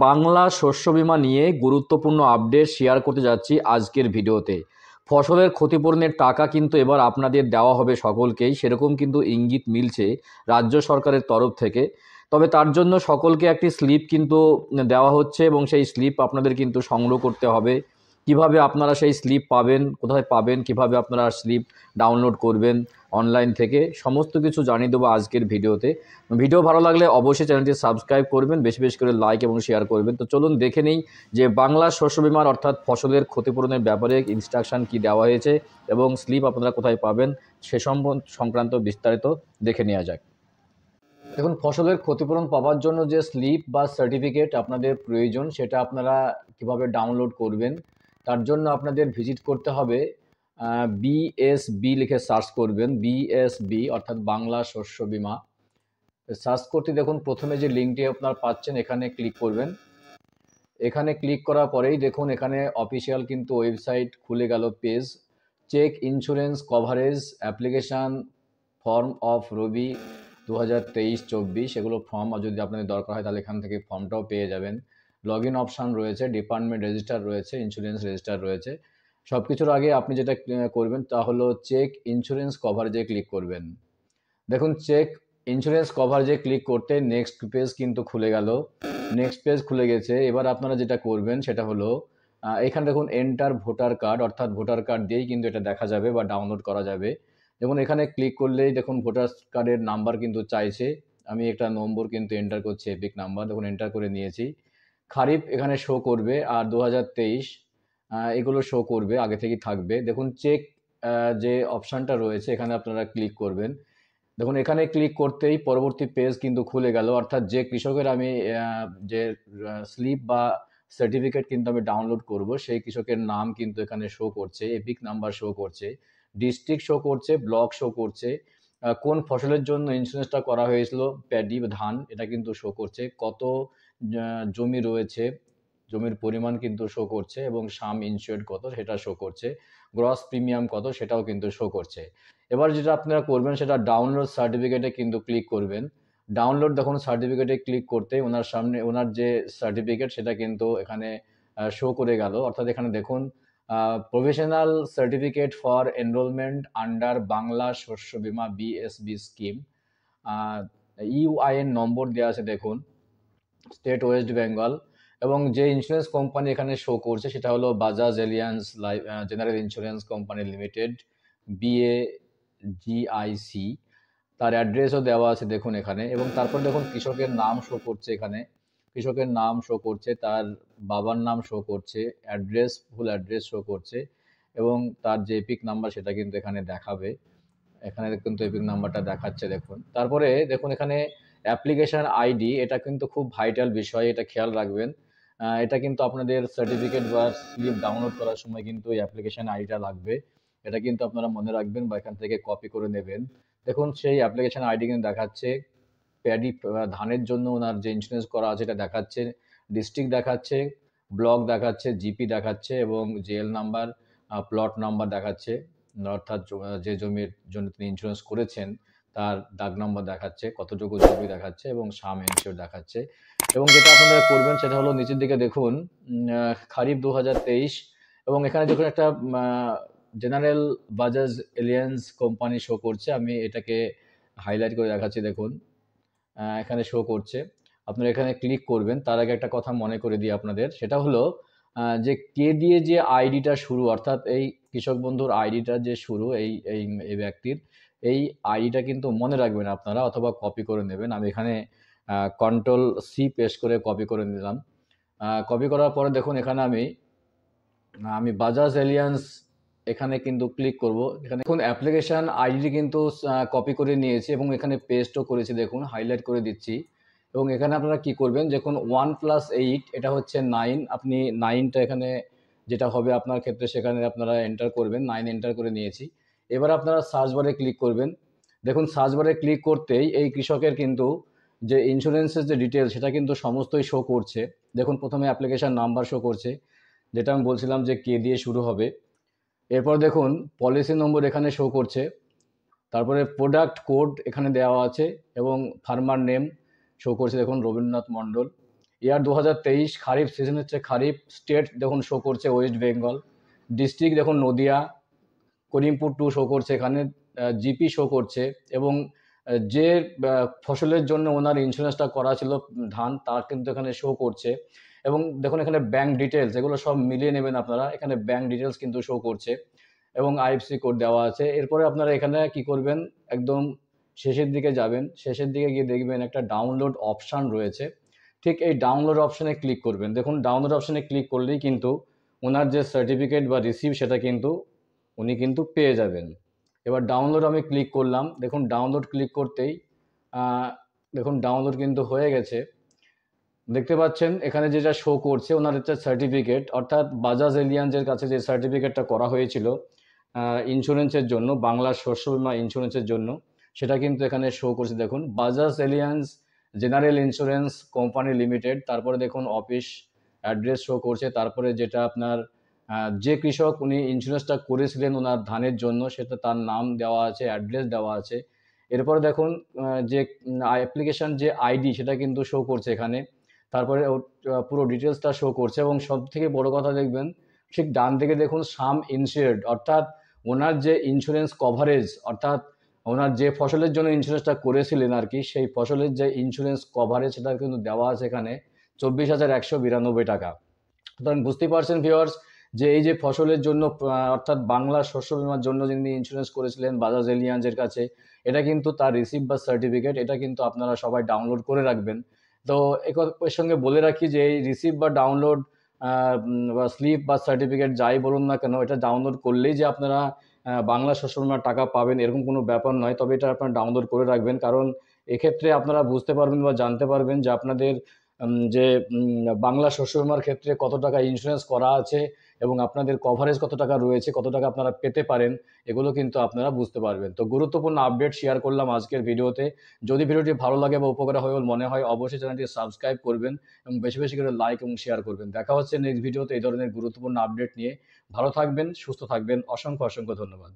বাংলা শস্য বীমা নিয়ে গুরুত্বপূর্ণ আপডেট শেয়ার করতে যাচ্ছি আজকের ভিডিওতে। ফসলের ক্ষতিপূরণের টাকা কিন্তু এবার আপনাদের দেওয়া হবে সকলকেই, সেরকম কিন্তু ইঙ্গিত মিলছে রাজ্য সরকারের তরফ থেকে। তবে তার জন্য সকলকে একটি স্লিপ কিন্তু দেওয়া হচ্ছে এবং সেই স্লিপ আপনাদের কিন্তু সংগ্রহ করতে হবে। কিভাবে আপনারা সেই স্লিপ পাবেন, কোথায় পাবেন, কিভাবে আপনারা স্লিপ ডাউনলোড করবেন অনলাইন থেকে, সমস্ত কিছু জানিয়ে দেবো আজকের ভিডিওতে। ভিডিও ভালো লাগলে অবশ্যই চ্যানেলটি সাবস্ক্রাইব করবেন, বেশি বেশি করে লাইক এবং শেয়ার করবেন। তো চলুন দেখে নেই যে বাংলা শস্য বীমার অর্থাৎ ফসলের ক্ষতিপূরণের ব্যাপারে ইনস্ট্রাকশন কি দেওয়া হয়েছে এবং স্লিপ আপনারা কোথায় পাবেন সে সংক্রান্ত বিস্তারিত দেখে নেওয়া যাক। দেখুন, ফসলের ক্ষতিপূরণ পাওয়ার জন্য যে স্লিপ বা সার্টিফিকেট আপনাদের প্রয়োজন সেটা আপনারা কিভাবে ডাউনলোড করবেন, তার জন্য আপনাদের ভিজিট করতে হবে বিএসবি লিখে সার্চ করবেন। বিএসবি অর্থাৎ বাংলা শস্য বীমা সার্চ করতে দেখুন প্রথমে যে লিঙ্কটি আপনারা পাচ্ছেন এখানে ক্লিক করবেন। এখানে ক্লিক করার পরেই দেখুন এখানে অফিসিয়াল কিন্তু ওয়েবসাইট খুলে গেল page. Check insurance coverage application form of Rabi 2023-24 এগুলো ফর্ম, আর যদি আপনাদের দরকার হয় তাহলে এখান থেকে ফর্মটাও পেয়ে যাবেন। লগ ইন অপশান রয়েছে, ডিপার্টমেন্ট রেজিস্টার রয়েছে, ইন্স্যুরেন্স রেজিস্টার রয়েছে। সব কিছুর আগে আপনি যেটা করবেন তা হলো চেক ইন্স্যুরেন্স কভারেজে ক্লিক করবেন। দেখুন, চেক ইন্স্যুরেন্স কভারেজে ক্লিক করতে নেক্সট পেজ কিন্তু খুলে গেল। নেক্সট পেজ খুলে গেছে। এবার আপনারা যেটা করবেন সেটা হলো এখানে দেখুন এন্টার ভোটার কার্ড, অর্থাৎ ভোটার কার্ড দিয়েই কিন্তু এটা দেখা যাবে বা ডাউনলোড করা যাবে। যেমন এখানে ক্লিক করলেই দেখুন ভোটার কার্ডের নাম্বার কিন্তু চাইছে। আমি একটা নম্বর কিন্তু এন্টার করছি, এপিক নাম্বার, দেখুন এন্টার করে নিয়েছি। খারিফ এখানে শো করবে আর 2023 এগুলো শো করবে, আগে থেকেই থাকবে। দেখুন চেক যে অপশানটা রয়েছে এখানে আপনারা ক্লিক করবেন। দেখুন এখানে ক্লিক করতেই পরবর্তী পেজ কিন্তু খুলে গেল, অর্থাৎ যে কৃষকের আমি যে স্লিপ বা সার্টিফিকেট কিন্তু আমি ডাউনলোড করব সেই কৃষকের নাম কিন্তু এখানে শো করছে, এপিক নাম্বার শো করছে, ডিস্ট্রিক্ট শো করছে, ব্লক শো করছে, কোন ফসলের জন্য ইন্স্যুরেন্সটা করা হয়েছিল, প্যাডি বা ধান, এটা কিন্তু শো করছে, কত জমি রয়েছে, জমির পরিমাণ কিন্তু শো করছে এবং সাম ইনস্যুরেড কত সেটা শো করছে, গ্রস প্রিমিয়াম কত সেটাও কিন্তু শো করছে। এবার যেটা আপনারা করবেন সেটা ডাউনলোড সার্টিফিকেটে কিন্তু ক্লিক করবেন। ডাউনলোড দেখুন সার্টিফিকেটে ক্লিক করতে ওনার সামনে ওনার যে সার্টিফিকেট সেটা কিন্তু এখানে শো করে গেল, অর্থাৎ এখানে দেখুন professional certificate for enrolment under Bangla শস্য বীমা বিএসবি স্কিম, ইউআইএন নম্বর দেওয়া আছে দেখুন, স্টেট ওয়েস্ট বেঙ্গল, এবং যে ইন্স্যুরেন্স কোম্পানি এখানে শো করছে সেটা হলো Bajaj Allianz life general insurance company limited, BAGIC। তার অ্যাড্রেসও দেওয়া আছে দেখুন এখানে, এবং তারপর দেখুন কৃষকের নাম শো করছে এখানে, কৃষকের নাম শো করছে, তার বাবার নাম শো করছে, অ্যাড্রেস, ফুল অ্যাড্রেস শো করছে, এবং তার যে এপিক নাম্বার সেটা কিন্তু এখানে দেখাবে। এখানে কিন্তু এপিক নাম্বারটা দেখাচ্ছে দেখুন। তারপরে দেখুন এখানে অ্যাপ্লিকেশন আইডি, এটা কিন্তু খুব ভাইটাল বিষয়, এটা খেয়াল রাখবেন। এটা কিন্তু আপনাদের সার্টিফিকেট বা স্লিপ ডাউনলোড করার সময় কিন্তু এই অ্যাপ্লিকেশন আইডিটা লাগবে। এটা কিন্তু আপনারা মনে রাখবেন বা এখান থেকে কপি করে নেবেন। দেখুন সেই অ্যাপ্লিকেশন আইডি কিন্তু দেখাচ্ছে, প্যাডি ধানের জন্য ওনার যে ইন্স্যুরেন্স করা আছে এটা দেখাচ্ছে, ডিস্ট্রিক্ট দেখাচ্ছে, ব্লক দেখাচ্ছে, জিপি দেখাচ্ছে, এবং জেএল নাম্বার, প্লট নাম্বার দেখাচ্ছে, অর্থাৎ যে জমির জন্য তিনি ইন্স্যুরেন্স করেছেন তার দাগ নম্বর দেখাচ্ছে, কতটুকু জমি দেখাচ্ছে, এবং সাম ইনস্যুর দেখাচ্ছে। এবং যেটা আপনারা করবেন সেটা হলো নিচের দিকে দেখুন খারিফ 2023, এবং এখানে দেখুন একটা general Bajaj alliance company show করছে। আমি এটাকে হাইলাইট করে দেখাচ্ছি দেখুন, এখানে শো করছে। আপনারা এখানে ক্লিক করবেন। তার আগে একটা কথা মনে করে দিই আপনাদের, সেটা হলো যে কে দিয়ে যে আইডিটা শুরু, অর্থাৎ এই কৃষক বন্ধুর আইডিটা যে শুরু এই এই এই ব্যক্তির, এই আইডিটা কিন্তু মনে রাখবেন আপনারা, অথবা কপি করে নেবেন। আমি এখানে Ctrl+C পেস্ট করে কপি করে নিলাম। কপি করার পরে দেখুন এখানে আমি বাজাজ এলিয়ান্স এখানে কিন্তু ক্লিক করব। এখানে দেখুন অ্যাপ্লিকেশন আইডি কিন্তু কপি করে নিয়েছি এবং এখানে পেস্টও করেছি, দেখুন হাইলাইট করে দিচ্ছি। এবং এখানে আপনারা কি করবেন, দেখুন 1+8 এটা হচ্ছে 9, আপনি 9টা এখানে যেটা হবে আপনার ক্ষেত্রে সেখানে আপনারা এন্টার করবেন। 9 এন্টার করে নিয়েছি। এবার আপনারা সার্চ বারে ক্লিক করবেন। দেখুন সার্চ বারে ক্লিক করতেই এই কৃষকের কিন্তু যে ইন্স্যুরেন্সের যে ডিটেল সেটা কিন্তু সমস্তই শো করছে। দেখুন প্রথমে অ্যাপ্লিকেশন নাম্বার শো করছে, যেটা আমি বলছিলাম যে কে দিয়ে শুরু হবে। এরপর দেখুন পলিসি নম্বর এখানে শো করছে, তারপরে প্রোডাক্ট কোড এখানে দেওয়া আছে, এবং ফার্মার নেম শো করছে দেখুন রবীন্দ্রনাথ মণ্ডল। ইয়ার 2023 খারিফ সিজন হচ্ছে খারিফ। স্টেট দেখুন শো করছে ওয়েস্ট বেঙ্গল, ডিস্ট্রিক্ট দেখুন নদিয়া, করিমপুর 2 শো করছে এখানে, জিপি শো করছে, এবং যে ফসলের জন্য ওনার ইন্স্যুরেন্সটা করা ছিল ধান, তার কিন্তু এখানে শো করছে। এবং দেখুন এখানে ব্যাংক ডিটেলস, এগুলো সব মিলিয়ে নেবেন আপনারা, এখানে ব্যাংক ডিটেলস কিন্তু শো করছে এবং আইএফসি কোড দেওয়া আছে। এরপরে আপনারা এখানে কি করবেন, একদম শেষের দিকে যাবেন, শেষের দিকে গিয়ে দেখবেন একটা ডাউনলোড অপশান রয়েছে। ঠিক এই ডাউনলোড অপশানে ক্লিক করবেন। দেখুন ডাউনলোড অপশানে ক্লিক করলেই কিন্তু ওনার যে সার্টিফিকেট বা রিসিভ সেটা কিন্তু উনি কিন্তু পেয়ে যাবেন। এবার ডাউনলোড আমি ক্লিক করলাম, দেখুন ডাউনলোড ক্লিক করতেই দেখুন ডাউনলোড কিন্তু হয়ে গেছে। দেখতে পাচ্ছেন এখানে যেটা শো করছে ওনার একটা সার্টিফিকেট, অর্থাৎ বাজাজ এলিয়ান্সের কাছে যে সার্টিফিকেটটা করা হয়েছিল ইন্স্যুরেন্সের জন্য, বাংলা শস্য বীমা ইন্স্যুরেন্সের জন্য, সেটা কিন্তু এখানে শো করছে। দেখুন Bajaj Allianz general insurance company limited, তারপরে দেখুন অফিস অ্যাড্রেস শো করছে, তারপরে যেটা আপনার যে কৃষক উনি ইন্স্যুরেন্সটা করেছিলেন ওনার ধানের জন্য, সেটা তার নাম দেওয়া আছে, অ্যাড্রেস দেওয়া আছে। এরপরে দেখুন যে অ্যাপ্লিকেশন যে আইডি সেটা কিন্তু শো করছে এখানে, তারপরে পুরো ডিটেলসটা শো করছে। এবং সব থেকে বড় কথা দেখবেন ঠিক ডান দিকে দেখুন সাম ইনসিওর্ড, অর্থাৎ ওনার যে ইন্স্যুরেন্স কভারেজ, অর্থাৎ ওনার যে ফসলের জন্য ইন্স্যুরেন্সটা করেছিলেন আর কি, সেই ফসলের যে ইন্স্যুরেন্স কভারেজ সেটা কিন্তু দেওয়া আছে এখানে 24,192 টাকা। সুতরাং বুঝতেই পারছেন ভিউয়ার্স যে এই যে ফসলের জন্য অর্থাৎ বাংলা শস্য বীমার জন্য যিনি ইন্স্যুরেন্স করেছিলেন বাজাজ এলিয়ান্সের কাছে, এটা কিন্তু তার রিসিপ্ট বা সার্টিফিকেট, এটা কিন্তু আপনারা সবাই ডাউনলোড করে রাখবেন। তো এর সঙ্গে বলে রাখি যে এই রিসিপ্ট বা ডাউনলোড বা স্লিপ বা সার্টিফিকেট যাই বলুন না কেন, এটা ডাউনলোড করলেই যে আপনারা বাংলা শস্য বীমার টাকা পাবেন এরকম কোনো ব্যাপার নয়। তবে এটা আপনারা ডাউনলোড করে রাখবেন, কারণ এক্ষেত্রে আপনারা বুঝতে পারবেন বা জানতে পারবেন যে আপনাদের যে বাংলা শস্য বীমার ক্ষেত্রে কত টাকা ইন্স্যুরেন্স করা আছে এবং আপনাদের কভারেজ কত টাকা রয়েছে, কত টাকা আপনারা পেতে পারেন, এগুলো কিন্তু আপনারা বুঝতে পারবেন। তো গুরুত্বপূর্ণ আপডেট শেয়ার করলাম আজকের ভিডিওতে। যদি ভিডিওটি ভালো লাগে বা উপকার হয় বলে মনে হয়, অবশ্যই চ্যানেলটি সাবস্ক্রাইব করবেন এবং বেশি বেশি করে লাইক এবং শেয়ার করবেন। দেখা হচ্ছে নেক্সট ভিডিওতে এই ধরনের গুরুত্বপূর্ণ আপডেট নিয়ে। ভালো থাকবেন, সুস্থ থাকবেন। অসংখ্য অসংখ্য ধন্যবাদ।